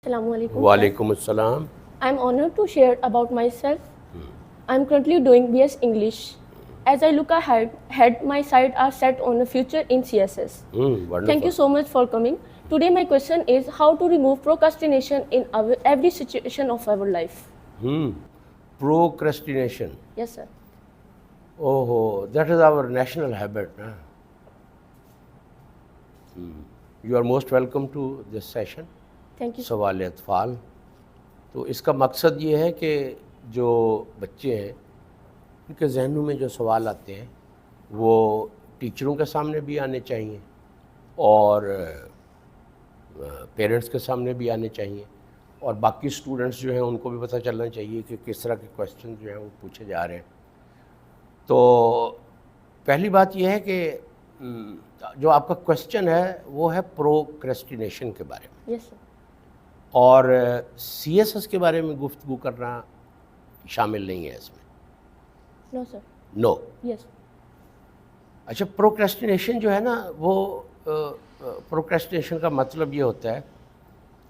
Assalamu alaikum, sir. وعلیکم السلام. I'm honored to share about myself. I'm currently doing BS English. As I look ahead, my sights are set on a future in CSS. Thank Wonderful. you so much for coming. Today my question is how to remove procrastination in every situation of our life. Procrastination. Yes, sir. Oh, that is our national habit. You are most welcome to this session. Thank you. سوال اطفال. تو اس کا مقصد یہ ہے کہ جو بچے ہیں ان کے ذہنوں میں جو سوال آتے ہیں وہ ٹیچروں کے سامنے بھی آنے چاہیے اور پیرنٹس کے سامنے بھی آنے چاہیے اور باقی اسٹوڈنٹس جو ہیں ان کو بھی پتہ چلنا چاہیے کہ کس طرح کے کویسچن جو ہیں وہ پوچھے جا رہے ہیں. تو پہلی بات یہ ہے کہ جو آپ کا کویسچن ہے وہ ہے پروکریسٹینیشن کے بارے میں. Yes, sir. اور سی ایس ایس کے بارے میں گفتگو کرنا شامل نہیں ہے اس میں. No, sir. نو. Yes. اچھا، پروکریسٹینیشن جو ہے نا وہ پروکریسٹینیشن کا مطلب یہ ہوتا ہے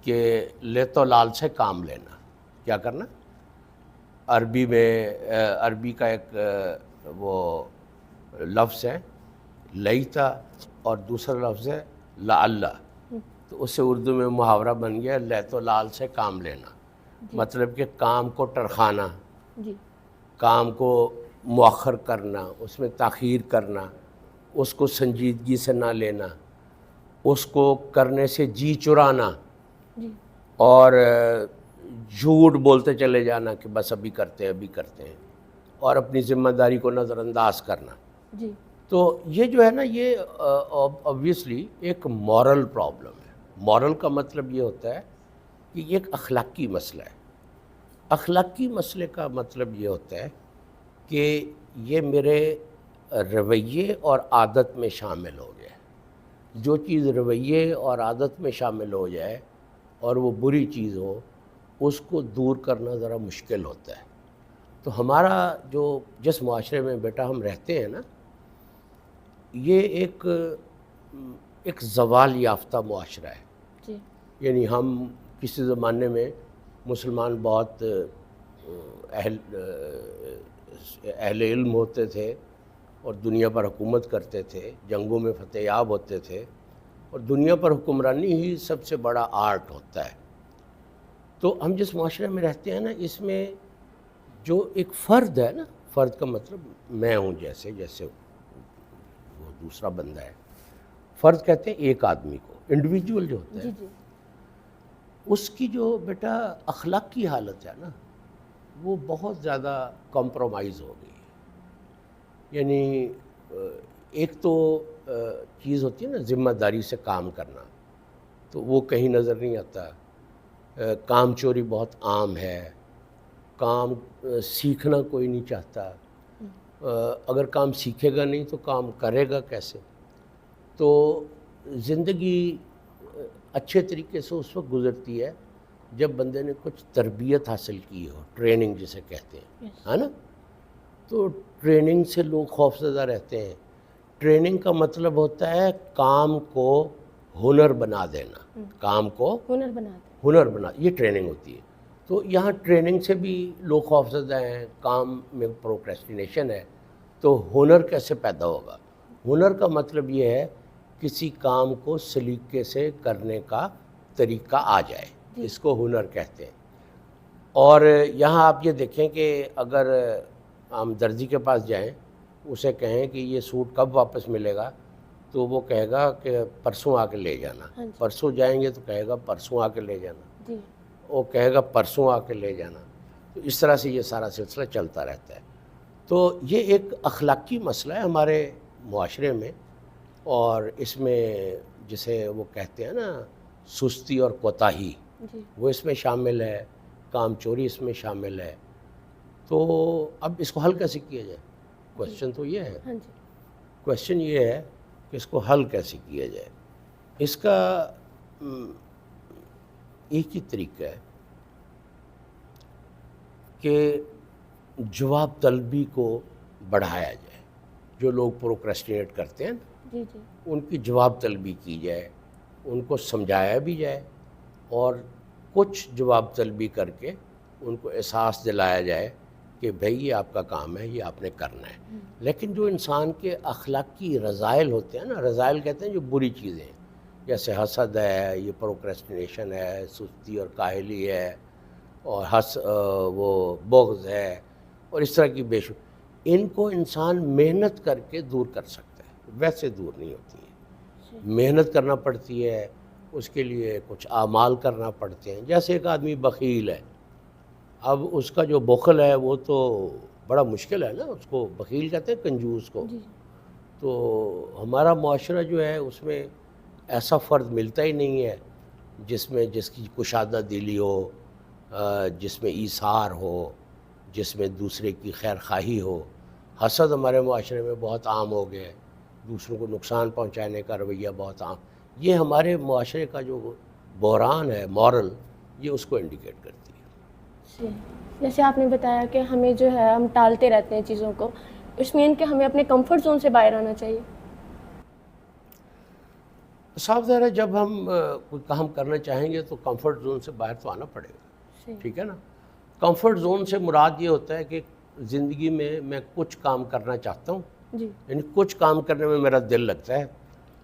کہ لے تو لال سے کام لینا. کیا کرنا؟ عربی میں عربی کا ایک وہ لفظ ہے لیتا اور دوسرا لفظ ہے لعل. تو اس سے اردو میں محاورہ بن گیا لیت و لال سے کام لینا. مطلب کہ کام کو ٹرخانا، جی. کام کو مؤخر کرنا، اس میں تاخیر کرنا، اس کو سنجیدگی سے نہ لینا، اس کو کرنے سے جی چرانا جی. اور جھوٹ بولتے چلے جانا کہ بس ابھی کرتے ہیں اور اپنی ذمہ داری کو نظر انداز کرنا. جی. تو یہ جو ہے نا یہ obviously ایک مورل پرابلم ہے. مورل کا مطلب یہ ہوتا ہے کہ یہ ایک اخلاقی مسئلہ ہے. اخلاقی مسئلے کا مطلب یہ ہوتا ہے کہ یہ میرے رویے اور عادت میں شامل ہو گیا. جو چیز رویے اور عادت میں شامل ہو جائے اور وہ بری چیز ہو اس کو دور کرنا ذرا مشکل ہوتا ہے. تو ہمارا جو جس معاشرے میں بیٹا ہم رہتے ہیں نا یہ ایک زوال یافتہ معاشرہ ہے. جی. یعنی ہم کسی زمانے میں مسلمان بہت اہل علم ہوتے تھے اور دنیا پر حکومت کرتے تھے، جنگوں میں فتح یاب ہوتے تھے اور دنیا پر حکمرانی ہی سب سے بڑا آرٹ ہوتا ہے. تو ہم جس معاشرے میں رہتے ہیں نا اس میں جو ایک فرد ہے نا، فرد کا مطلب میں ہوں جیسے وہ دوسرا بندہ ہے. فرد کہتے ہیں ایک آدمی کو، انڈیویجول جو ہوتا ہے. جی. جی. اس کی جو بیٹا اخلاقی حالت ہے نا وہ بہت زیادہ کمپرومائز ہو گئی ہے. یعنی ایک تو چیز ہوتی ہے نا ذمہ داری سے کام کرنا، تو وہ کہیں نظر نہیں آتا. کام چوری بہت عام ہے. کام سیکھنا کوئی نہیں چاہتا. اگر کام سیکھے گا نہیں تو کام کرے گا کیسے؟ تو زندگی اچھے طریقے سے اس وقت گزرتی ہے جب بندے نے کچھ تربیت حاصل کی ہو، ٹریننگ جسے کہتے ہیں، ہے نا. تو ٹریننگ سے لوگ خوفزدہ رہتے ہیں. ٹریننگ کا مطلب ہوتا ہے کام کو ہنر بنا دینا. کام کو ہنر بنا، یہ ٹریننگ ہوتی ہے. تو یہاں ٹریننگ سے بھی لوگ خوفزدہ ہیں، کام میں پروکریسٹینیشن ہے. تو ہنر کیسے پیدا ہوگا؟ ہنر کا مطلب یہ ہے کسی کام کو سلیقے سے کرنے کا طریقہ آ جائے، اس کو ہنر کہتے ہیں. اور یہاں آپ یہ دیکھیں کہ اگر ہم درزی کے پاس جائیں اسے کہیں کہ یہ سوٹ کب واپس ملے گا تو وہ کہے گا کہ پرسوں آ کے لے جانا. پرسوں جائیں گے تو کہے گا پرسوں آ کے لے جانا. وہ کہے گا پرسوں آ کے لے جانا. تو اس طرح سے یہ سارا سلسلہ چلتا رہتا ہے. تو یہ ایک اخلاقی مسئلہ ہے ہمارے معاشرے میں اور اس میں جسے وہ کہتے ہیں نا سستی اور کوتاہی، وہ اس میں شامل ہے. کام چوری اس میں شامل ہے. تو اب اس کو حل کیسے کیا جائے؟ کویسچن تو یہ ہے، کویسچن یہ ہے کہ اس کو حل کیسے کیا جائے. اس کا ایک ہی طریقہ ہے کہ جواب طلبی کو بڑھایا جائے. جو لوگ پروکریسٹینیٹ کرتے ہیں ان کی جواب طلبی کی جائے، ان کو سمجھایا بھی جائے اور کچھ جواب طلبی کر کے ان کو احساس دلایا جائے کہ بھئی یہ آپ کا کام ہے، یہ آپ نے کرنا ہے. لیکن جو انسان کے اخلاقی رذائل ہوتے ہیں نا، رذائل کہتے ہیں جو بری چیزیں ہیں، جیسے حسد ہے، یہ پروکریسٹینیشن ہے، سستی اور کاہلی ہے، اور وہ بغض ہے، اور اس طرح کی ان کو انسان محنت کر کے دور کر سکتا ہے، ویسے دور نہیں ہوتی ہیں. محنت کرنا پڑتی ہے، اس کے لیے کچھ اعمال کرنا پڑتے ہیں. جیسے ایک آدمی بخیل ہے، اب اس کا جو بخل ہے وہ تو بڑا مشکل ہے نا، اس کو بخیل کہتے ہیں کنجوس کو. تو ہمارا معاشرہ جو ہے اس میں ایسا فرد ملتا ہی نہیں ہے جس کی کشادہ دلی ہو، جس میں ایثار ہو، جس میں دوسرے کی خیر خواہی ہو. حسد ہمارے معاشرے میں بہت عام ہو گیا ہے، دوسروں کو نقصان پہنچانے کا رویہ بہت عام. یہ ہمارے معاشرے کا جو بحران ہے مورل، یہ اس کو انڈیکیٹ کرتی ہے. جیسے آپ نے بتایا کہ ہمیں جو ہے ہم ٹالتے رہتے ہیں چیزوں کو، اس مین کہ ہمیں اپنے کمفرٹ زون سے باہر آنا چاہیے. صاف ظاہر ہے جب ہم کوئی کام کرنا چاہیں گے تو کمفرٹ زون سے باہر تو آنا پڑے گا. ٹھیک ہے نا. کمفرٹ زون سے مراد یہ ہوتا ہے کہ زندگی میں کچھ کام کرنا چاہتا ہوں، یعنی کچھ کام کرنے میں میرا دل لگتا ہے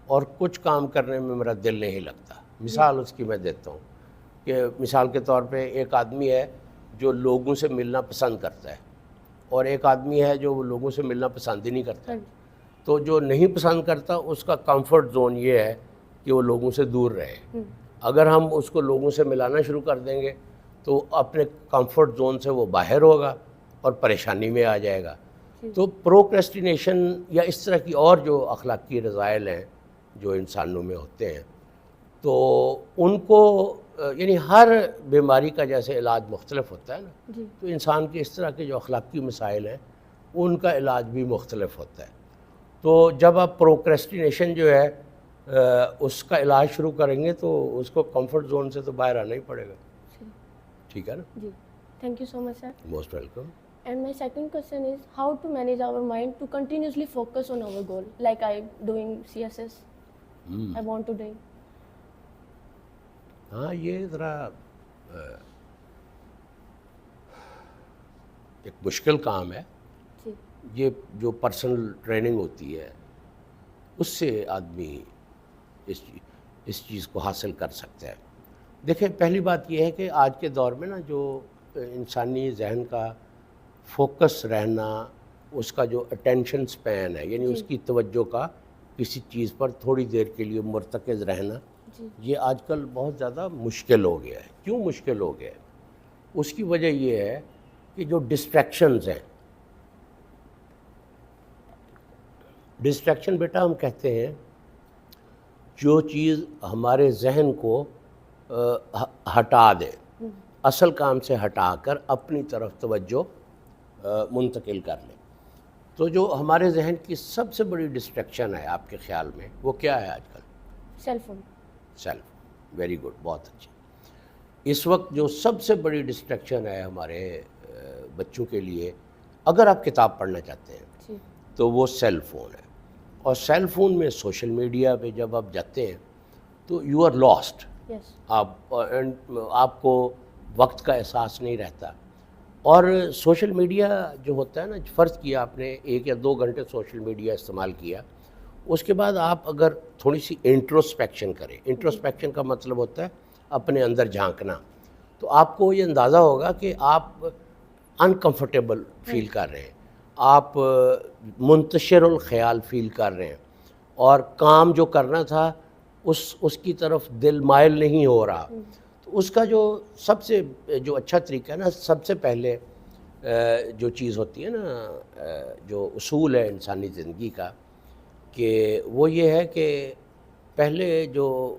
اور کچھ کام کرنے میں میرا دل نہیں لگتا. مثال اس کی میں دیتا ہوں کہ مثال کے طور پہ ایک آدمی ہے جو لوگوں سے ملنا پسند کرتا ہے، اور ایک آدمی ہے جو لوگوں سے ملنا پسند ہی نہیں کرتا. تو جو نہیں پسند کرتا اس کا کمفرٹ زون یہ ہے کہ وہ لوگوں سے دور رہے. اگر ہم اس کو لوگوں سے ملانا شروع کر دیں گے تو اپنے کمفرٹ زون سے وہ باہر ہوگا اور پریشانی میں آ جائے گا. تو پروکریسٹینیشن یا اس طرح کی اور جو اخلاقی رذائل ہیں جو انسانوں میں ہوتے ہیں، تو ان کو یعنی ہر بیماری کا جیسے علاج مختلف ہوتا ہے نا، تو انسان کے اس طرح کے جو اخلاقی مسائل ہیں ان کا علاج بھی مختلف ہوتا ہے. تو جب آپ پروکریسٹینیشن جو ہے اس کا علاج شروع کریں گے تو اس کو کمفرٹ زون سے تو باہر آنا ہی پڑے گا. ٹھیک ہے نا. جی thank you so much sir. Most welcome. And my second question is how to manage our mind to continuously focus on our goal, like I'm doing CSS. I want to do. ہاں یہ ذرا ایک مشکل کام ہے. یہ جو personal training ہوتی ہے اس سے آدمی اس چیز کو حاصل کر سکتا ہے. دیکھیں پہلی بات یہ ہے کہ آج کے دور میں نا جو انسانی ذہن کا فوکس رہنا، اس کا جو اٹینشن سپین ہے، یعنی اس کی توجہ کا کسی چیز پر تھوڑی دیر کے لیے مرتکز رہنا، یہ آج کل بہت زیادہ مشکل ہو گیا ہے. کیوں مشکل ہو گیا ہے؟ اس کی وجہ یہ ہے کہ جو ڈسٹریکشنز ہیں، ڈسٹریکشن بیٹا ہم کہتے ہیں جو چیز ہمارے ذہن کو ہٹا دے، اصل کام سے ہٹا کر اپنی طرف توجہ منتقل کر لیں. تو جو ہمارے ذہن کی سب سے بڑی ڈسٹریکشن ہے آپ کے خیال میں وہ کیا ہے آج کل؟ Cell phone. ویری گڈ، بہت اچھی. اس وقت جو سب سے بڑی ڈسٹریکشن ہے ہمارے بچوں کے لیے، اگر آپ کتاب پڑھنا چاہتے ہیں تو وہ سیل فون ہے. اور سیل فون میں سوشل میڈیا پہ جب آپ جاتے ہیں تو یو آر لاسٹ. آپ کو وقت کا احساس نہیں رہتا. اور سوشل میڈیا جو ہوتا ہے نا، فرض کیا آپ نے 1 یا 2 گھنٹے سوشل میڈیا استعمال کیا، اس کے بعد آپ اگر تھوڑی سی انٹروسپیکشن کریں، انٹروسپیکشن کا مطلب ہوتا ہے اپنے اندر جھانکنا، تو آپ کو یہ اندازہ ہوگا کہ آپ انکمفرٹیبل فیل کر رہے ہیں، آپ منتشر الخیال فیل کر رہے ہیں، اور کام جو کرنا تھا اس کی طرف دل مائل نہیں ہو رہا. تو اس کا جو سب سے جو اچھا طریقہ ہے نا، سب سے پہلے جو چیز ہوتی ہے نا، جو اصول ہے انسانی زندگی کا، کہ وہ یہ ہے کہ پہلے جو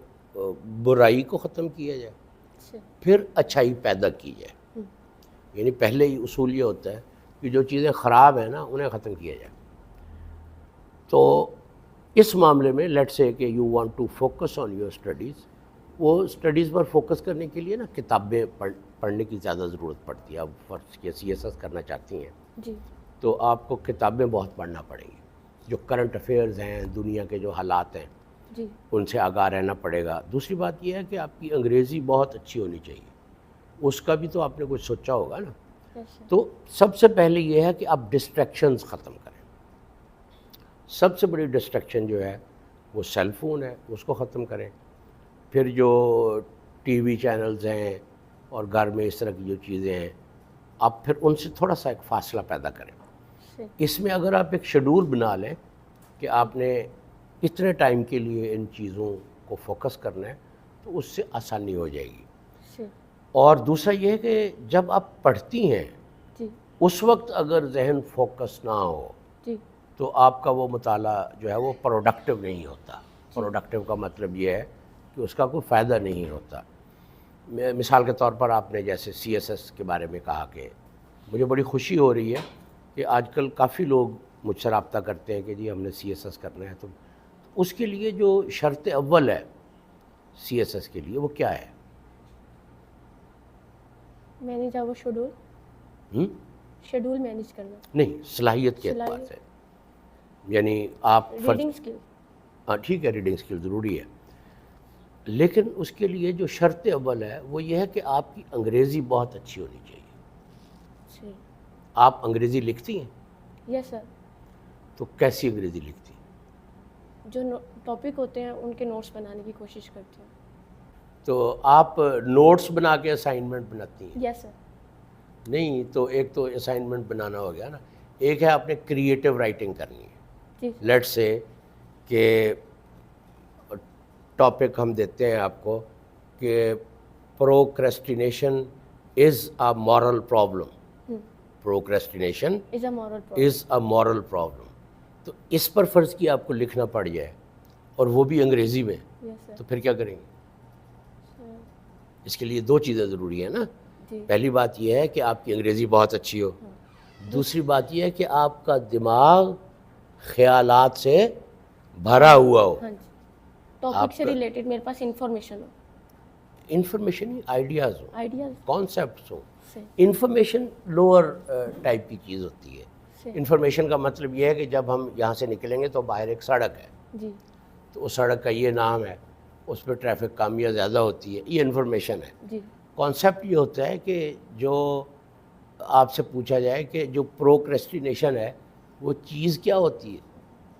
برائی کو ختم کیا جائے، پھر اچھائی پیدا کی جائے. یعنی پہلے ہی اصول یہ ہوتا ہے کہ جو چیزیں خراب ہیں نا انہیں ختم کیا جائے. تو اس معاملے میں لیٹ سے کہ you want to focus on your studies, وہ اسٹڈیز پر فوکس کرنے کے لیے نا کتابیں پڑھنے کی زیادہ ضرورت پڑتی ہے. اب فرض کے CSS کرنا چاہتی ہیں تو آپ کو کتابیں بہت پڑھنا پڑیں گی. جو کرنٹ افیئرز ہیں، دنیا کے جو حالات ہیں، ان سے آگاہ رہنا پڑے گا. دوسری بات یہ ہے کہ آپ کی انگریزی بہت اچھی ہونی چاہیے. اس کا بھی تو آپ نے کچھ سوچا ہوگا نا. Yes, sir. تو سب سے پہلے یہ ہے کہ آپ ڈسٹریکشنز ختم کریں. سب سے بڑی ڈسٹریکشن جو ہے وہ سیل فون ہے, اس کو ختم کریں. پھر جو ٹی وی چینلز ہیں اور گھر میں اس طرح کی جو چیزیں ہیں, آپ پھر ان سے تھوڑا سا ایک فاصلہ پیدا کریں. Sir. اس میں اگر آپ ایک شیڈول بنا لیں کہ آپ نے اتنے ٹائم کے لیے ان چیزوں کو فوکس کرنا ہے تو اس سے آسانی ہو جائے گی. Sir. اور دوسرا یہ ہے کہ جب آپ پڑھتی ہیں جی اس وقت اگر ذہن فوکس نہ ہو جی تو آپ کا وہ مطالعہ جو ہے وہ پروڈکٹیو نہیں ہوتا. پروڈکٹیو کا مطلب یہ ہے کہ اس کا کوئی فائدہ نہیں ہوتا. مثال کے طور پر آپ نے جیسے سی ایس ایس کے بارے میں کہا کہ مجھے بڑی خوشی ہو رہی ہے کہ آج کل کافی لوگ مجھ سے رابطہ کرتے ہیں کہ جی ہم نے سی ایس ایس کرنا ہے. تو اس کے لیے جو شرط اول ہے سی ایس ایس کے لیے وہ کیا ہے؟ مینیج آور شیڈول. ہم؟ شیڈول مینیج کرنا. نہیں, صلاحیت کے اعتبار سے. یعنی آپ ریڈنگ اسکل. ہاں ٹھیک ہے, ریڈنگ اسکل ضروری ہے, لیکن اس کے لیے جو شرط اول ہے وہ یہ ہے کہ آپ کی انگریزی بہت اچھی ہونی چاہیے. آپ انگریزی لکھتی ہیں؟ یس سر. تو کیسی انگریزی لکھتی ہیں؟ جو ٹاپک ہوتے ہیں ان کے نوٹس بنانے کی کوشش کرتی ہوں. تو آپ نوٹس بنا کے اسائنمنٹ بناتی ہیں؟ یس سر. نہیں, تو ایک تو اسائنمنٹ بنانا ہو گیا نا, ایک ہے آپ نے کریٹیو رائٹنگ کرنی ہے. جی لیٹ سے کہ ٹاپک ہم دیتے ہیں آپ کو کہ procrastination is a moral problem. Procrastination is a moral problem. Is a moral problem. تو اس پر فرض کی آپ کو لکھنا پڑ جائے اور وہ بھی انگریزی میں, یس سر. تو پھر کیا کریں گے؟ اس کے لیے دو چیزیں ضروری ہیں نا. جی پہلی بات یہ ہے کہ آپ کی انگریزی بہت اچھی ہو. دوسری بات یہ ہے کہ آپ کا دماغ خیالات سے بھرا ہوا ہو. ہاں جی, ٹاپک سے ریلیٹڈ میرے پاس انفارمیشن ہو. انفارمیشن آئیڈیاز ہوں, آئیڈیاز. کانسیپٹس ہوں. صحیح. انفارمیشن لوور ٹائپ کی چیز ہوتی ہے. صحیح. انفارمیشن کا مطلب یہ ہے کہ جب ہم یہاں سے نکلیں گے تو باہر ایک سڑک ہے, جی تو اس سڑک کا یہ نام ہے, اس پہ ٹریفک کامیاں زیادہ ہوتی ہے, یہ انفارمیشن ہے. جی کانسیپٹ یہ ہوتا ہے کہ جو آپ سے پوچھا جائے کہ جو پروکریسٹینیشن ہے وہ چیز کیا ہوتی ہے,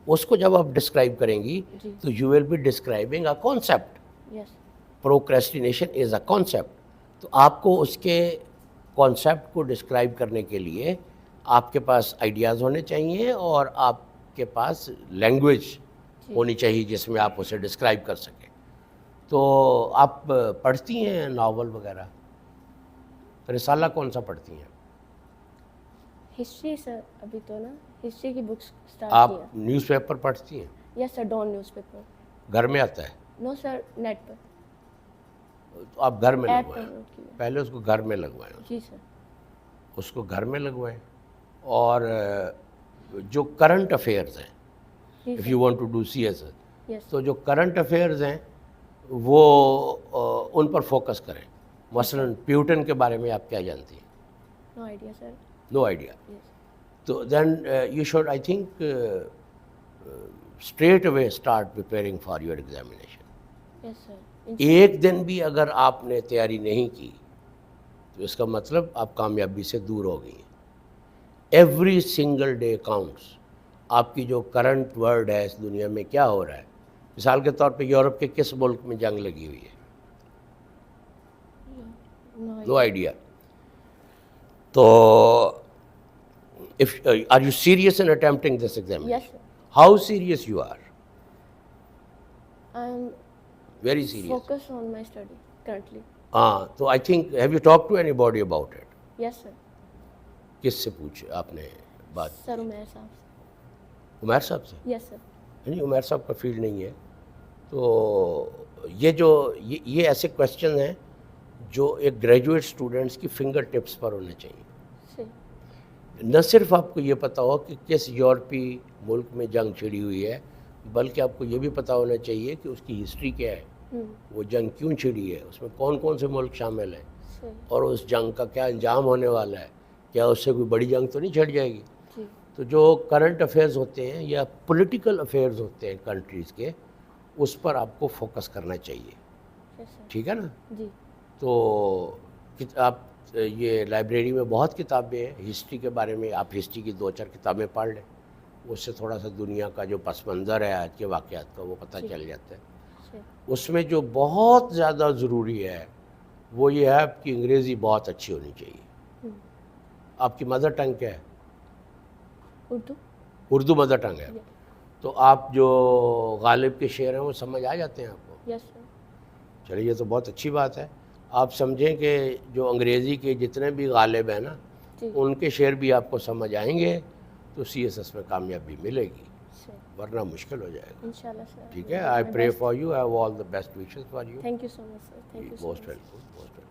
اس کو جب آپ ڈسکرائب کریں گی جی. تو you will be describing a concept. Yes. Procrastination is a concept. تو آپ کو اس کے کانسیپٹ کو ڈسکرائب کرنے کے لیے آپ کے پاس آئیڈیاز ہونے چاہیے اور آپ کے پاس لینگویج ہونی چاہیے جس میں آپ اسے ڈسکرائب کر سکیں. تو آپ پڑھتی ہیں ناول وغیرہ؟ رسالہ کون سا پڑھتی ہیں؟ ہسٹری سر. ابھی تو نا ہسٹری کی بکس اسٹارٹ آپ کی ہیں. نیوز پیپر پڑھتی ہیں؟ Yes sir. Dawn newspaper. گھر میں آتا ہے؟ نو سر, نیٹ پر. تو آپ گھر میں ایپ پر لگوائیں, نوٹ کیا. پہلے اس کو گھر میں لگوائیں, جی سر. اس کو گھر میں لگوائیں. اور جو کرنٹ افیئرز ہیں, جی اف سر. You want to do CSS yes ایس, یس. تو جو کرنٹ افیئرز ہیں وہ ان پر فوکس کریں. مثلا پیوٹن کے بارے میں آپ کیا جانتی ہیں؟ No idea sir. No idea. Yes. تو then you should I think straight away start preparing for your examination. Yes sir. ایک دن بھی اگر آپ نے تیاری نہیں کی تو اس کا مطلب آپ کامیابی سے دور ہو گئی ہیں. Every single day counts. آپ کی جو کرنٹ ورلڈ ہے اس دنیا میں کیا ہو رہا ہے, مثال کے طور پہ یورپ کے کس ملک میں جنگ لگی ہوئی ہے؟ No idea. تو are you serious in attempting this examination? Yes sir. How serious you are? I am very serious. Focus on my study currently. ہاں, تو I think have you talk to anybody about it? Yes sir. کس سے پوچھ آپ نے بات؟ سر عمیر صاحب سے. عمیر صاحب سے؟ یس سر. نہیں, عمیر صاحب کا فیلڈ نہیں ہے. تو یہ ایسے کویشچن ہیں جو ایک گریجویٹ اسٹوڈنٹس کی فنگر ٹپس پر ہونے چاہیے. صحیح. نہ صرف آپ کو یہ پتہ ہو کہ کس یورپی ملک میں جنگ چھڑی ہوئی ہے, بلکہ آپ کو یہ بھی پتہ ہونا چاہیے کہ اس کی ہسٹری کیا ہے, وہ جنگ کیوں چھڑی ہے, اس میں کون کون سے ملک شامل ہیں, صحیح. اور اس جنگ کا کیا انجام ہونے والا ہے. کیا اس سے کوئی بڑی جنگ تو نہیں چھڑ جائے گی؟ جی. تو جو کرنٹ افیئرز ہوتے ہیں یا پولیٹیکل افیئرز ہوتے ہیں کنٹریز کے, اس پر آپ کو فوکس کرنا چاہیے. یس سر. ٹھیک ہے نا؟ جی. تو آپ یہ لائبریری میں بہت کتابیں ہیں ہسٹری کے بارے میں، آپ ہسٹری کی 2-4 کتابیں پڑھ لیں، اس سے تھوڑا سا دنیا کا جو پس منظر ہے آج کے واقعات کا وہ پتہ چل جاتا ہے۔ اس میں جو بہت زیادہ ضروری ہے وہ یہ ہے آپ کی انگریزی بہت اچھی ہونی چاہیے۔ آپ کی مدر ٹنگ کیا ہے؟ اردو۔ اردو مدر ٹنگ ہے، تو آپ جو غالب کے شعر ہیں وہ سمجھ آ جاتے ہیں آپ کو؟ یس سر۔ چلیے یہ تو بہت اچھی بات ہے۔ آپ سمجھیں کہ جو انگریزی کے جتنے بھی غالب ہیں نا ان کے شعر بھی آپ کو سمجھ آئیں گے تو سی ایس ایس میں کامیابی ملے گی، ورنہ مشکل ہو جائے گا۔ انشاءاللہ سر۔ ٹھیک ہے، I pray for you, I have all the best wishes for you. Thank you so much sir, thank you so most much. Welcome, most welcome.